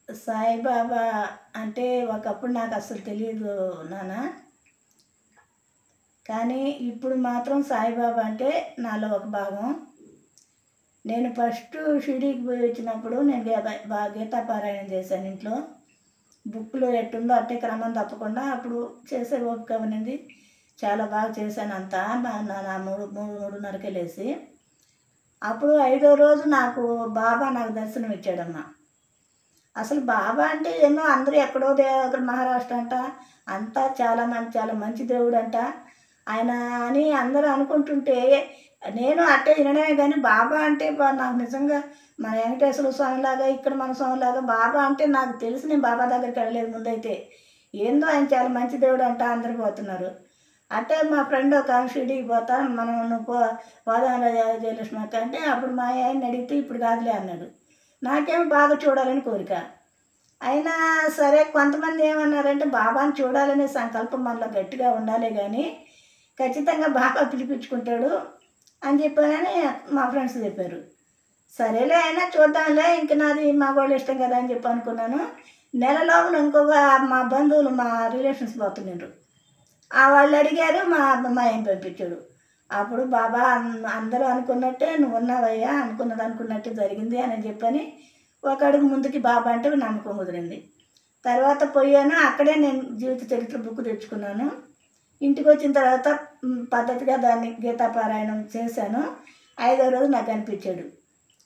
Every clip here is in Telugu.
సాయిబాబా అంటే ఒకప్పుడు నాకు అసలు తెలియదు నాన్న. కానీ ఇప్పుడు మాత్రం సాయిబాబా అంటే నాలో ఒక భాగం. నేను ఫస్ట్ షిరిడీకి పోయి వచ్చినప్పుడు నేను గీతా పారాయణం చేశాను ఇంట్లో. బుక్లో ఎట్టుందో అట్టే క్రమం తప్పకుండా అప్పుడు చేసే ఓపిక ఉన్నది. చాలా బాగా చేశాను అంతా. నా మూడున్నరకే లేసి అప్పుడు 5వ రోజు నాకు బాబా నాకు దర్శనం ఇచ్చాడమ్మా. అసలు బాబా అంటే ఏమో అందరూ ఎక్కడో అక్కడ మహారాష్ట్ర అంట, అంతా చాలా మంచి దేవుడు అంట ఆయన అని అందరూ అనుకుంటుంటే నేను అట్టే వినడమే. కానీ బాబా అంటే నాకు నిజంగా మన వెంకటేశ్వర స్వామిలాగా ఇక్కడ మన స్వామిలాగా బాబా అంటే నాకు తెలిసి నేను బాబా దగ్గరికి వెళ్ళలేదు ముందైతే. ఏందో ఆయన చాలా మంచి దేవుడు అంట అందరు పోతున్నారు. అట్టే మా ఫ్రెండ్ ఒక షిరిడీకి పోతా మనం నువ్వు పోదాం జయలక్ష్మి అక్క అంటే అప్పుడు మా ఆయన్ని అడిగితే ఇప్పుడు కాదులే అన్నాడు. నాకేమో బాగా చూడాలని కోరిక. అయినా సరే కొంతమంది ఏమన్నారంటే బాబాని చూడాలనే సంకల్పం మనలో గట్టిగా ఉండాలి కానీ ఖచ్చితంగా బాబా పిలిపించుకుంటాడు అని చెప్పానని మా ఫ్రెండ్స్ చెప్పారు. సరేలే అయినా చూద్దాంలే ఇంక నాది మా వాళ్ళు ఇష్టం కదా అని చెప్పి అనుకున్నాను. నెలలోపల ఇంకొక మా బంధువులు మా రిలేషన్స్ పోతున్నారు. వాళ్ళు అడిగారు మా అమ్మాయిని పంపించాడు. అప్పుడు బాబా అందరూ అనుకున్నట్టే నువ్వు ఉన్నావయ్యా అనుకున్నట్టు జరిగింది అని చెప్పని ఒక అడుగు ముందుకి బాబా అంటే నమ్మకం కుదిరింది. తర్వాత పోయాను. అక్కడే నేను జీవిత చరిత్ర బుక్ తెచ్చుకున్నాను. ఇంటికి వచ్చిన తర్వాత పద్ధతిగా దాన్ని గీతా పారాయణం చేశాను. 5వ రోజు నాకు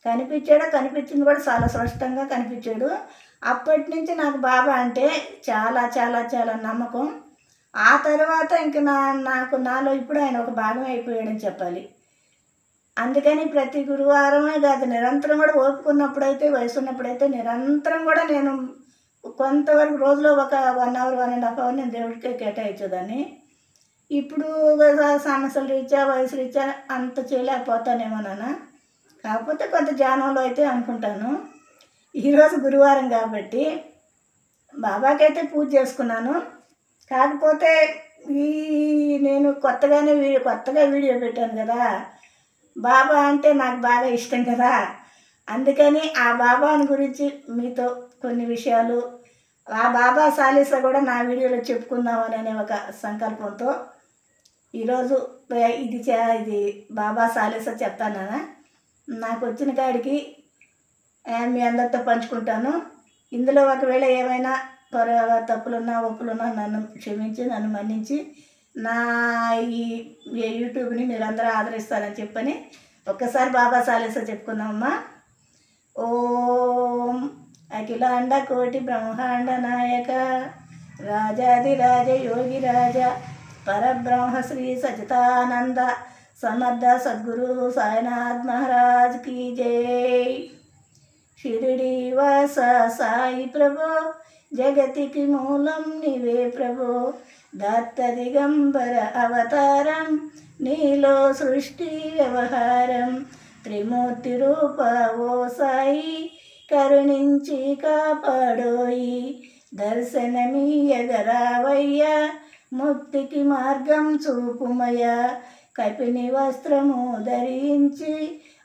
కనిపించింది కూడా చాలా స్పష్టంగా కనిపించాడు. అప్పటి నుంచి నాకు బాబా అంటే చాలా చాలా చాలా నమ్మకం. ఆ తర్వాత ఇంక నాలో ఇప్పుడు ఆయన ఒక భాగం అయిపోయాడని చెప్పాలి. అందుకని ప్రతి గురువారమే కాదు నిరంతరం కూడా ఓపుకున్నప్పుడైతే వయసు ఉన్నప్పుడైతే నిరంతరం కూడా నేను కొంతవరకు రోజులో ఒక 1 అవర్ 1.5 అవర్ నేను దేవుడికే కేటాయించేదాన్ని. ఇప్పుడు సమస్యల రీత్యా వయసు రీత్యా అంత చేయలేకపోతానేమో నాన్న. కాకపోతే కొంత ధ్యానంలో అయితే అనుకుంటాను. ఈరోజు గురువారం కాబట్టి బాబాకైతే పూజ చేసుకున్నాను. కాకపోతే నేను కొత్తగా వీడియో పెట్టాను కదా. బాబా అంటే నాకు బాగా ఇష్టం కదా. అందుకని ఆ బాబాని గురించి మీతో కొన్ని విషయాలు ఆ బాబా సాలీసా కూడా నా వీడియోలో చెప్పుకుందామనే ఒక సంకల్పంతో ఈరోజు ఇది బాబా సాలీసా చెప్తానా. నాకు వచ్చిన కాడికి మీ అందరితో పంచుకుంటాను. ఇందులో ఒకవేళ ఏమైనా తప్పులున్నా ఒప్పులున్నా నన్ను క్షమించి నన్ను మన్నించి నా ఈ యూట్యూబ్ని మీరందరూ ఆదరిస్తారని చెప్పని ఒక్కసారి బాబా సాలీసా చెప్పుకుందామమ్మా. ఓం అఖిలాండ కోటి బ్రహ్మాండ నాయక రాజాదిరాజ యోగి రాజ పరబ్రహ్మ శ్రీ సచితానంద సమర్థ సద్గురు సాయినాథ్ మహారాజ్ की जय। షిరిడి వాస సాయి ప్రభో జగతికి మూలం నీవే ప్రభో దత్త దిగంబర అవతారం నీలో సృష్టి వ్యవహారం త్రిమూర్తి రూప ఓ సాయి కరుణించి కాపాడోయి దర్శనమీయగరావయ్యా ముక్తికి మార్గం చూపుమయ్యా కపిని వస్త్రము ధరించి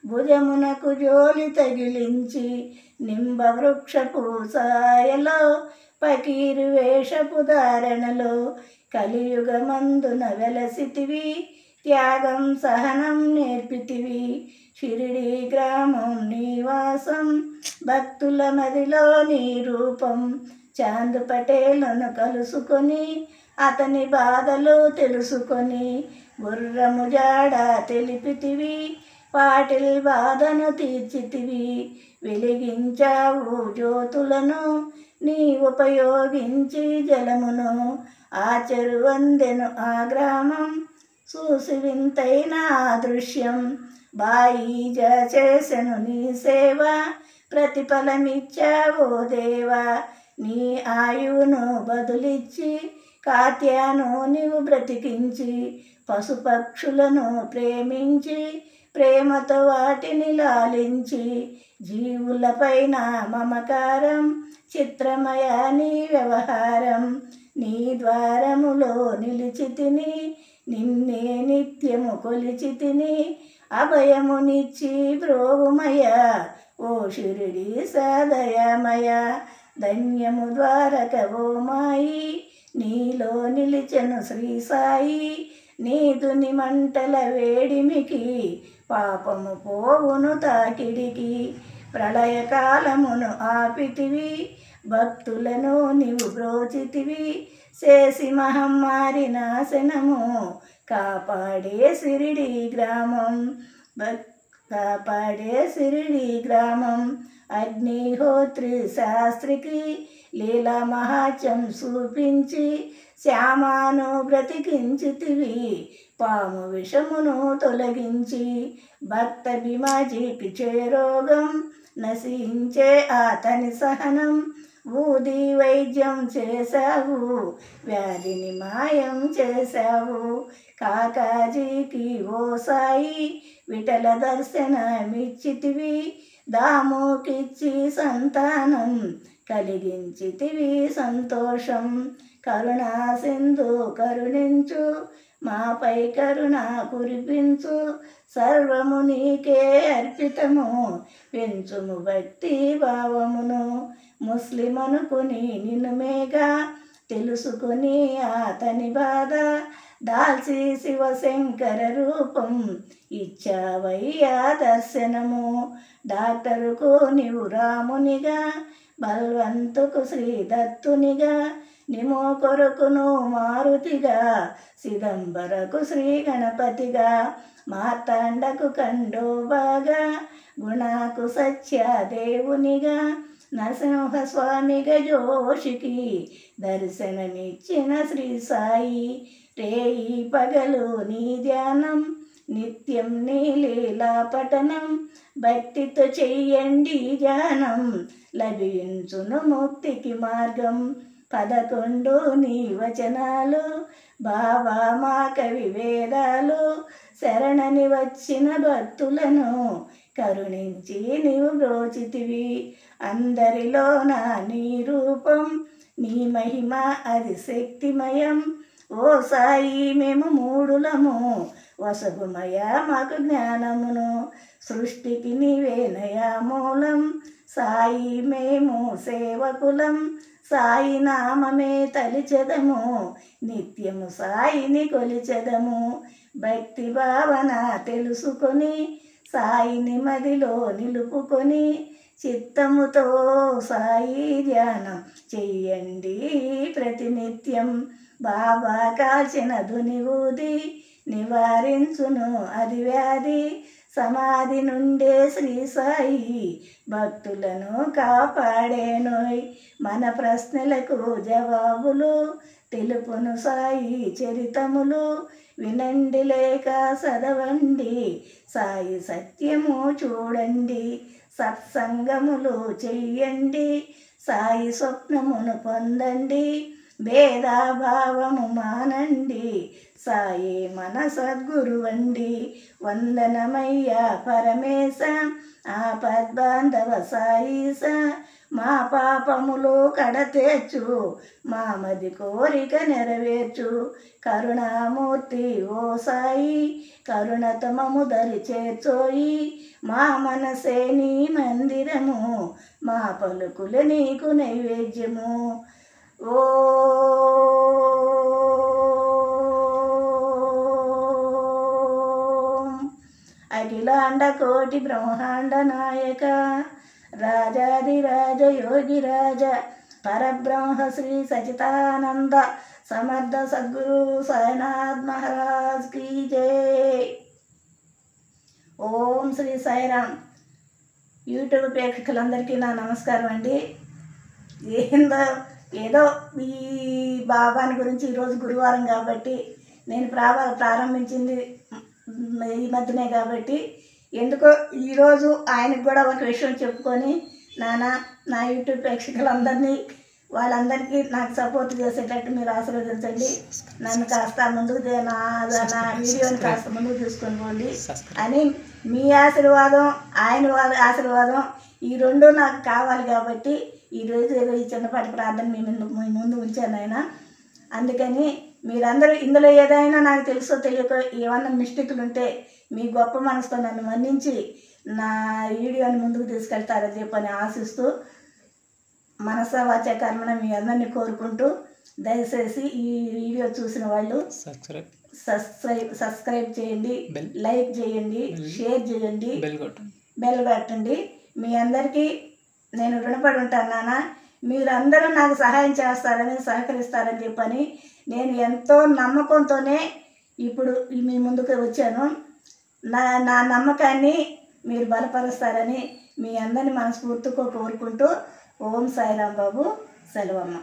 భుజమునకు జోలి తగిలించి నింబ వృక్షపు సాయలో పకీరు వేషపు ధారణలో కలియుగమందున వెలసితివి త్యాగం సహనం నేర్పితివి షిరిడి గ్రామం నివాసం భక్తుల మదిలో నీ రూపం చాంద్ పటేలను కలుసుకొని అతని బాధలు తెలుసుకొని గుర్రము జాడ తెలిపితివి పాటిల్ బాధను తీర్చితివి వెలిగించావు జ్యోతులను నీ ఉపయోగించి జలమును ఆచరు వందెను ఆ గ్రామం చూసి వింతైన దృశ్యం బాయిజా చేసెను నీ సేవ ప్రతిఫలమిచ్చావో దేవా నీ ఆయువును బదులిచ్చి కాత్యాను నీవు బ్రతికించి పశుపక్షులను ప్రేమించి ప్రేమతో వాటిని లాలించి జీవులపైన మమకారం చిత్రమయ నీ వ్యవహారం నీ ద్వారములో నిలిచి తిని నిన్నే నిత్యము కొలిచి తిని అభయమునిచ్చి బ్రోవుమయ ఓ షిరిడి సదయమయ ధన్యము ద్వారక ఓ మాయి, నీలో నిలిచెను శ్రీ సాయి. నీదుని మంటల వేడిమికి, పాపము పోవును తాకిడికి. ప్రళయకాలమును ఆపితివి, భక్తులను నీవు బ్రోచితివి. చేసి మహమ్మారి నాశనము, కాపాడే సిరిడి గ్రామం. కాపాడే సిరిడి గ్రామం. అగ్నిహోత్రి శాస్త్రికి లీలా మహాత్యం చూపించి, శ్యామాను బ్రతికించితివి, పాము విషమును తొలగించి. భక్త భీమాజీకి చేరోగం, నశించే అతని సహనం. ఊది వైద్యం చేశావు, వ్యాధిని మాయం చేశావు. కాకాజీకి ఓ సాయి, విఠల దర్శనమిచ్చితివి. దాముకిచ్చి సంతానం, కలిగించితివి సంతోషం. కరుణా సింధు కరుణించు, మాపై కరుణ కురిపించు. సర్వము నీకే అర్పితము, పెంచుము భక్తి భావమును. ముస్లిం అనుకుని నిన్ను మేగా, తెలుసుకుని అతని బాధ. దాల్చి శివశంకర రూపం, ఇచ్చావయ్యా దర్శనము. డాక్టరుకు నీవు రామునిగా, బల్వంతుకు శ్రీ దత్తునిగా. నిమో కొరకును మారుతిగా, సిదంబరకు శ్రీ గణపతిగా. మార్తాండకు కండోబాగా, గుణాకు సత్యదేవునిగా. నరసింహస్వామిగా జోషికి దర్శనమిచ్చిన శ్రీ సాయి. రేయి పగలు నీ ధ్యానం, నిత్యం నీ లీలా పఠనం. భక్తితో చెయ్యండి ధ్యానం, లభించును ముక్తికి మార్గం. 11 నీ వచనాలు, బాబా మా కవి వేదాలు. శరణని వచ్చిన భక్తులను, కరుణించి నీవు బ్రోచితివి. అందరిలోన నీ రూపం, నీ మహిమ అది శక్తిమయం. ఓ సాయి మేము మూడులము, వసగుమయ మాకు జ్ఞానమును. సృష్టికి నీవేనయా మూలం, సాయి మేము సేవకులం. సాయి నామమే తలిచెదము, నిత్యము సాయిని కొలిచెదము. భక్తి భావన తెలుసుకొని, సాయిని మదిలో నిలుపుకొని. చిత్తముతో సాయి ధ్యానం చెయ్యండి ప్రతినిత్యం. బాబా కాల్చిన ధుని ఊది, నివారించును అది వ్యాధి. సమాధి నుండే శ్రీ సాయి, భక్తులను కాపాడేనోయ్. మన ప్రశ్నలకు జవాబులు, తెలుపును సాయి చరితములు. వినండి లేక చదవండి, సాయి సత్యము చూడండి. సత్సంగములు చెయ్యండి, సాయి స్వప్నమును పొందండి. భేదాభావము మానండి, సాయి మన సద్గురువండి. వందనమయ్యా పరమేశ, ఆపద్బాంధవ సాయిస. మా పాపములు కడతేర్చు, మా మది కోరిక నెరవేర్చు. కరుణామూర్తి ఓ సాయి, కరుణతమము దరి చేర్చోయి. మా మనసే నీ మందిరము, మా పలుకులు నీకు నైవేద్యము. ఓ అఖిలాండ కోటి బ్రహ్మాండ నాయక, రాజాదిరాజ యోగిరాజ, పరబ్రహ్మ శ్రీ సచితానంద సమర్థ సద్గురు సాయినాథ్ మహారాజ్ కీ జై. ఓం శ్రీ సాయిరామ్. యూట్యూబ్ ప్రేక్షకులందరికీ నా నమస్కారం అండి. ఏదో ఈ బాబాని గురించి ఈరోజు గురువారం కాబట్టి, నేను ప్రారంభించింది ఈ మధ్యనే కాబట్టి, ఎందుకో ఈరోజు ఆయనకు కూడా ఒక విషయం చెప్పుకొని, నా యూట్యూబ్ ప్రేక్షకులందరినీ, వాళ్ళందరికీ నాకు సపోర్ట్ చేసేటట్టు మీరు ఆశీర్వదించండి. నన్ను కాస్త ముందుకు నా వీడియోని కాస్త ముందుకు తీసుకొని పోండి అని మీ ఆశీర్వాదం, ఆయన ఆశీర్వాదం, ఈ రెండు నాకు కావాలి కాబట్టి ఈరోజు ఏదో ఈ చిన్నపాటి ప్రార్థన మీ ముందు ఉంచాను ఆయన. అందుకని మీరందరూ ఇందులో ఏదైనా నాకు తెలుసో తెలియక ఏమన్నా మిస్టేక్లు ఉంటే మీ గొప్ప మనసుతో నన్ను మన్నించి నా వీడియోని ముందుకు తీసుకెళ్తారని చెప్పని ఆశిస్తూ, మనసా వాచ కర్మణ మీ అందరినీ కోరుకుంటూ దయచేసి ఈ వీడియో చూసిన వాళ్ళు సబ్స్క్రైబ్ చేయండి, లైక్ చేయండి, షేర్ చేయండి, బెల్ కొట్టండి. మీ అందరికీ నేను రుణపడి ఉంటాను నాన్న. మీరందరూ నాకు సహాయం చేస్తారని, సహకరిస్తారని చెప్పని నేను ఎంతో నమ్మకంతోనే ఇప్పుడు మీ ముందుకు వచ్చాను. నా నమ్మకాన్ని మీరు బలపరుస్తారని మీ అందరిని మనస్ఫూర్తిగా కోరుకుంటూ ఓం సాయిరాం బాబు. సెలవమ్మ.